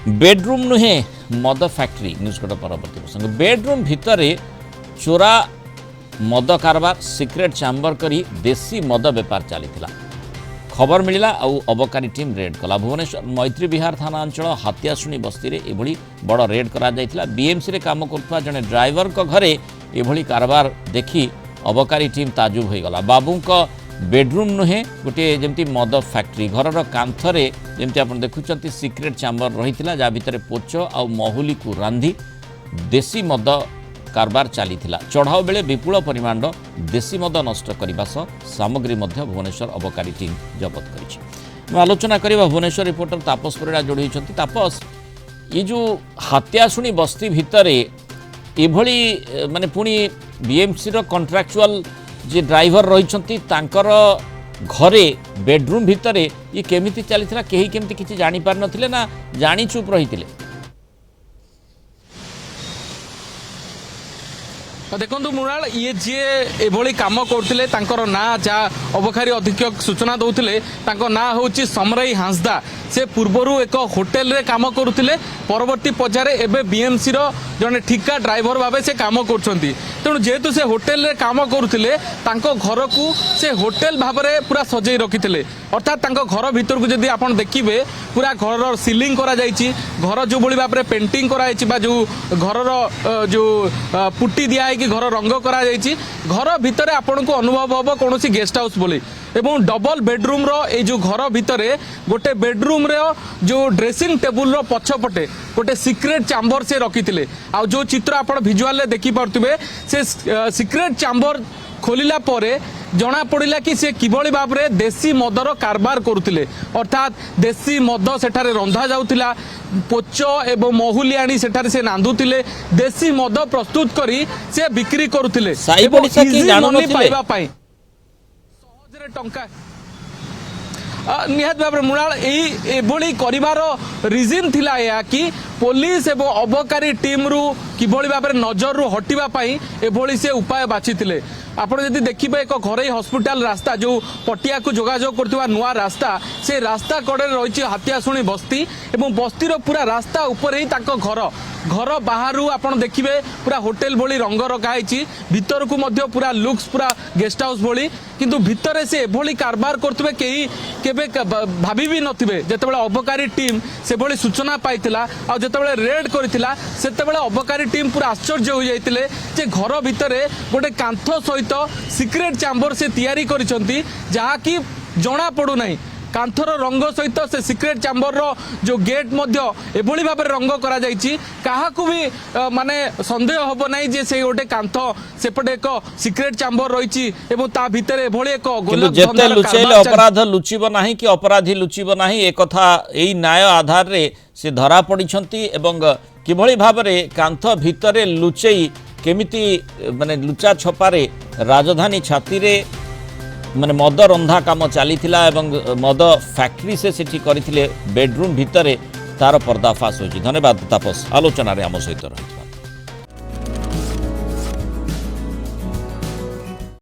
Bedroom नुहे मद factory news cut परवर्ती प्रसंग बेडरूम भितर चोरा मद कारबार सिक्रेट चैम्बर करी देसी मद बेपार चली खबर मिला आउ अबकारी टीम रेड कला भुवनेश्वर मैत्री विहार थाना अंचल हाथियाशुणी बस्ती में एभली बड़ रेड करा बीएमसी रे काम करुवा जड़े ड्राइवर को घरे एभली कारबार देखी अबकारी टीम ताजुब हो गला बाबू बेडरूम नुहे गोटे जमती मद फैक्ट्री घर कांथरे जमती आप देखुं सिक्रेट चैम्बर रही जहाँ भितर पोच आ महुली को रांधि देसी मद कारबार चली चढ़ाऊ बेले विपुल परिमाण देसी मद नष्ट करने सामग्री भुवनेश्वर अबकारी टीम जबत कर आलोचना करवा भुवनेश्वर रिपोर्टर तापस परिड़ा जोड़ी तापस ये जो हाथियाशुणी बस्ती भितर एभली माने पुणी बीएमसी रो कॉन्ट्रैक्चुअल जे ड्राइवर रही घरे बेडरूम भितर ये केमिति चली कहीं केमिति किसी जानी पार नथिले ना जानी चुप रही देखु मृणाल ये जी एभली कम करते ना जहाँ अबकारी अधीक्षक सूचना दौले ना हूँ समराई हांसदा से पूर्वर एक होटेल रे काम करुले परवर्ती पर्यायर एवं बीएमसी जड़े ठिका ड्राइवर भाव से कम कर तेणु जेहेतु से होटेल रे काम करुले घर को से होटेल भाव में पूरा सजाई रखी अर्थात घर भीतर को जब आप देखिए पूरा घर सिलिंग करा घर जो भाव में पेंटिंग करा जो घर जो पुट्टी दिया कि घर रंग करा घर भितर आपन को अनुभव हम कौन गेस्ट हाउस बोली एवं डबल बेडरूम रो ए जो घर भितर गोटे बेडरूम रो जो ड्रेसिंग टेबुल रो पछपटे गोटे सिक्रेट चैम्बर से रखी आ जो चित्र आप विजुअल देखि पार्थिबे से सिक्रेट चैम्बर खोलिला परे जना पड़ा कि से किभली भाव में देसी मदर कारबार करुले अर्थात देसी मद सेठारे रंधा जाउतिला पोच एवं महुली आनी सेठारे से नांदुतिले देसी मद प्रस्तुत करी से बिक्री करुले टंका निहात भाव मृणाल यही कर रिजन थिला या कि पुलिस एवं अबकारी टीम रु किभली भाव में नजर रु हटापी एभली से उपाय बाछी आपड़ जदि देखिए एक घरे हॉस्पिटल रास्ता जो पटिया को जोगाजोग कर नुआ रास्ता से रास्ता कड़े रही हाथियाशुणी बस्ती एवं बस्तीर पूरा रास्ता उपर ही घर घर बाहर आप देखिए पूरा होटेल भली रंग रखाई भीतर को मध्य पूरा लुक्स पूरा गेस्ट हाउस भली किंतु भितर से एभली कारबार करते कहीं केबे भाभी भी नथिबे जेतेबेले अबकारी टीम से भली सूचना पाइतिला आ जेतेबेले रेड करथिला सेतेबेले अबकारी टीम पूरा आश्चर्य हो जाइतिले जे घर भितर गोटे कांथ सहित सिक्रेट चैम्बर से तैयारी करिसंती जहा कि जना पड़ू नहीं कांथर रंग सहित से सिक्रेट चैम्बर रो जो गेट मध्य एभली भाव रंग करा जाइछि काहाकू भी माने संदेह होबो नाही जे से गोटे कांथ सेपटे एक सिक्रेट चैम्बर रहिछि एवं ता भितर एभली एक गोलाप जेते लुचैले अपराध लुचिबो नाही कि अपराधी लुचिबो नाही ए कथा एई न्याय आधार रे से धरा पडिछंती एवं किभली भाव रे कांथ भितरे लुचई केमिति माने लुचा छपारे राजधानी छाती रे माने मद रंधा काम चली मद फैक्ट्री से सेठी करथिले बेडरूम भितर तार पर्दाफाश होछि। धन्यवाद तापस आलोचना रे आम सहित रही।